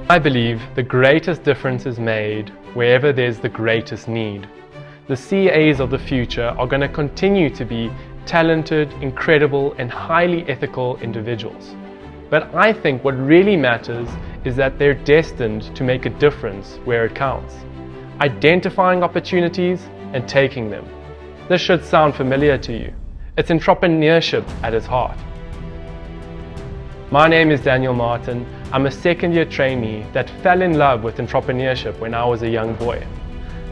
I believe the greatest difference is made wherever there's the greatest need. The CAs of the future are going to continue to be talented, incredible, and highly ethical individuals. But I think what really matters is that they're destined to make a difference where it counts. Identifying opportunities and taking them. This should sound familiar to you. It's entrepreneurship at its heart. My name is Daniel Martin. I'm a second-year trainee that fell in love with entrepreneurship when I was a young boy.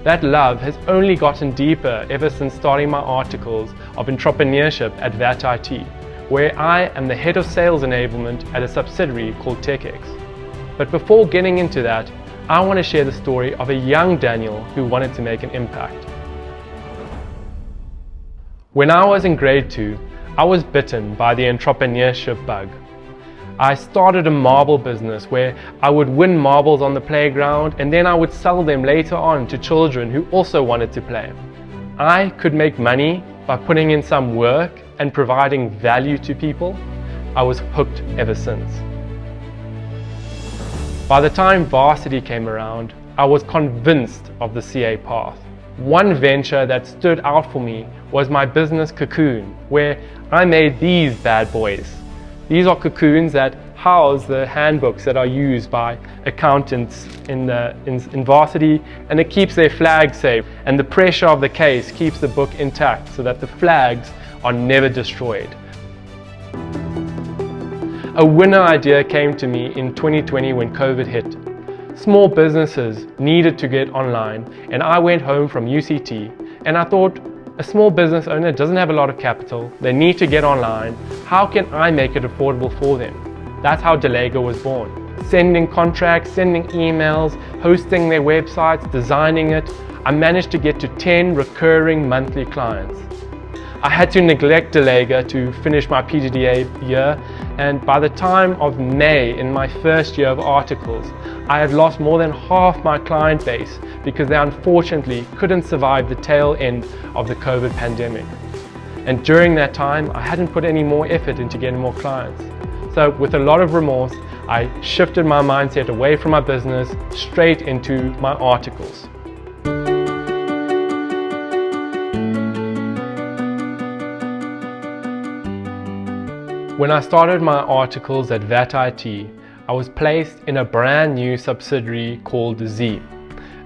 That love has only gotten deeper ever since starting my articles of entrepreneurship at VAT IT, where I am the head of sales enablement at a subsidiary called TecEx. But before getting into that, I want to share the story of a young Daniel who wanted to make an impact. When I was in grade 2, I was bitten by the entrepreneurship bug. I started a marble business where I would win marbles on the playground and then I would sell them later on to children who also wanted to play. I could make money by putting in some work and providing value to people. I was hooked ever since. By the time varsity came around, I was convinced of the CA path. One venture that stood out for me was my business Cocoon, where I made these bad boys. These are cocoons that house the handbooks that are used by accountants in varsity, and it keeps their flags safe, and the pressure of the case keeps the book intact so that the flags are never destroyed. A winner idea came to me in 2020 when COVID hit. Small businesses needed to get online, and I went home from UCT and I thought, a small business owner doesn't have a lot of capital, they need to get online. How can I make it affordable for them? That's how Delego was born. Sending contracts, sending emails, hosting their websites, designing it. I managed to get to 10 recurring monthly clients. I had to neglect Delego to finish my PGDA year, and by the time of May in my first year of articles, I had lost more than half my client base because they unfortunately couldn't survive the tail end of the COVID pandemic. And during that time, I hadn't put any more effort into getting more clients. So with a lot of remorse, I shifted my mindset away from my business straight into my articles. When I started my articles at VAT IT, I was placed in a brand new subsidiary called Z.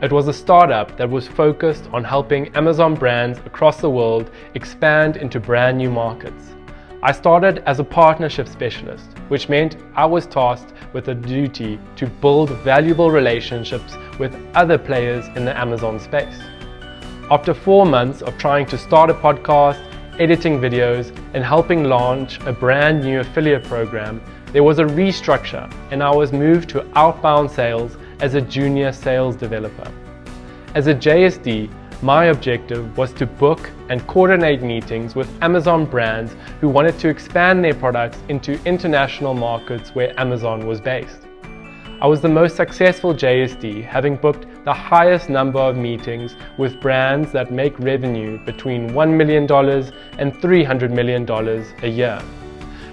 It was a startup that was focused on helping Amazon brands across the world expand into brand new markets. I started as a partnership specialist, which meant I was tasked with the duty to build valuable relationships with other players in the Amazon space. After 4 months of trying to start a podcast, editing videos, and helping launch a brand new affiliate program, there was a restructure and I was moved to outbound sales as a junior sales developer. As a JSD, my objective was to book and coordinate meetings with Amazon brands who wanted to expand their products into international markets where Amazon was based. I was the most successful JSD, having booked the highest number of meetings with brands that make revenue between $1 million and $300 million a year.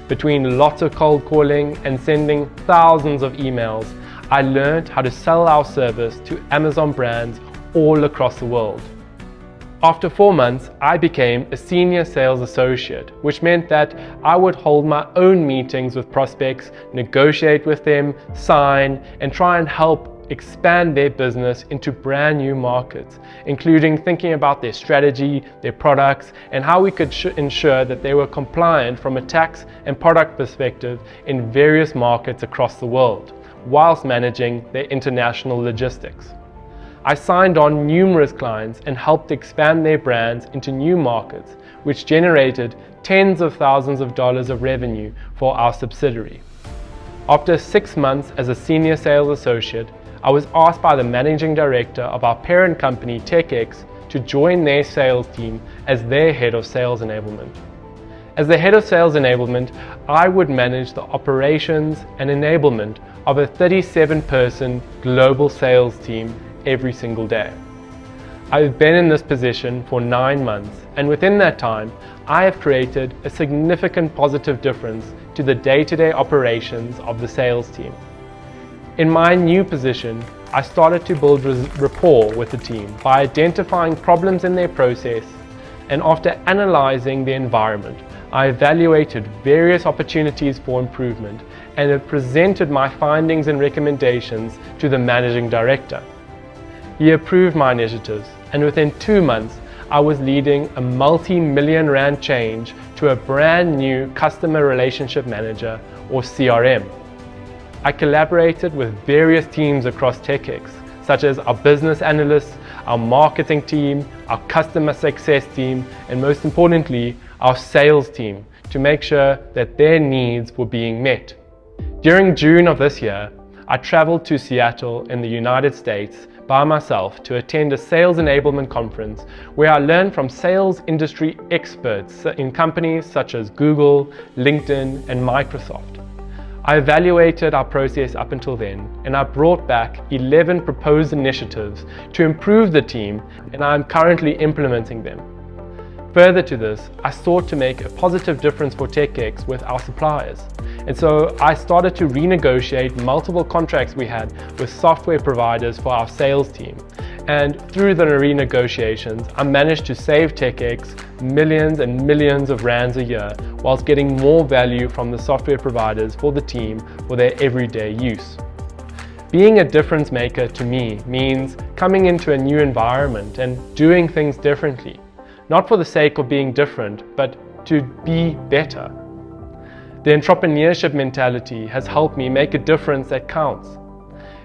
Between lots of cold calling and sending thousands of emails, I learned how to sell our service to Amazon brands all across the world. After 4 months, I became a senior sales associate, which meant that I would hold my own meetings with prospects, negotiate with them, sign, and try and help expand their business into brand new markets, including thinking about their strategy, their products, and how we could ensure that they were compliant from a tax and product perspective in various markets across the world, whilst managing their international logistics. I signed on numerous clients and helped expand their brands into new markets, which generated tens of thousands of dollars of revenue for our subsidiary. After 6 months as a senior sales associate, I was asked by the managing director of our parent company, TecEx, to join their sales team as their head of sales enablement. As the head of sales enablement, I would manage the operations and enablement of a 37-person global sales team every single day. I've been in this position for 9 months, and within that time, I have created a significant positive difference to the day-to-day operations of the sales team. In my new position, I started to build rapport with the team by identifying problems in their process, and after analyzing the environment, I evaluated various opportunities for improvement and have presented my findings and recommendations to the managing director. He approved my initiatives, and within 2 months, I was leading a multi-million rand change to a brand new customer relationship manager, or CRM. I collaborated with various teams across TecEx, such as our business analysts, our marketing team, our customer success team, and most importantly, our sales team, to make sure that their needs were being met. During June of this year, I traveled to Seattle in the United States by myself to attend a sales enablement conference where I learned from sales industry experts in companies such as Google, LinkedIn, and Microsoft. I evaluated our process up until then, and I brought back 11 proposed initiatives to improve the team, and I am currently implementing them. Further to this, I sought to make a positive difference for TecEx with our suppliers. And so I started to renegotiate multiple contracts we had with software providers for our sales team. And through the renegotiations, I managed to save TecEx millions and millions of rands a year, whilst getting more value from the software providers for the team for their everyday use. Being a difference maker to me means coming into a new environment and doing things differently. Not for the sake of being different, but to be better. The entrepreneurship mentality has helped me make a difference that counts.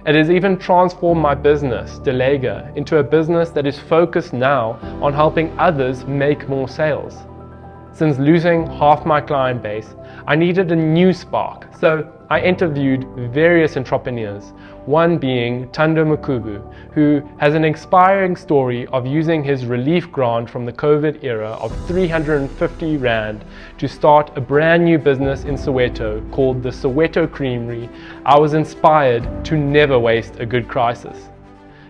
It has even transformed my business, Delega, into a business that is focused now on helping others make more sales. Since losing half my client base, I needed a new spark, so I interviewed various entrepreneurs, one being Tando Mukubu, who has an inspiring story of using his relief grant from the COVID era of 350 Rand to start a brand new business in Soweto called the Soweto Creamery. I was inspired to never waste a good crisis.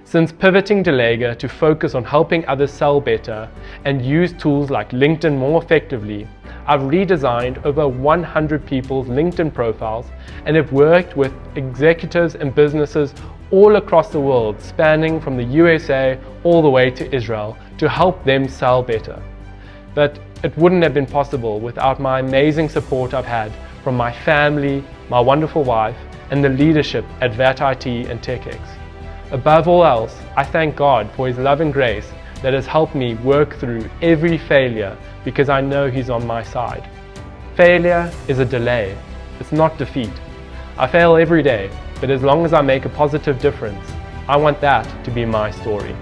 Since pivoting Delega to focus on helping others sell better and use tools like LinkedIn more effectively, I've redesigned over 100 people's LinkedIn profiles and have worked with executives and businesses all across the world, spanning from the USA all the way to Israel, to help them sell better. But it wouldn't have been possible without my amazing support I've had from my family, my wonderful wife, and the leadership at VAT IT and TecEx. Above all else, I thank God for His love and grace that has helped me work through every failure, because I know He's on my side. Failure is a delay, it's not defeat. I fail every day, but as long as I make a positive difference, I want that to be my story.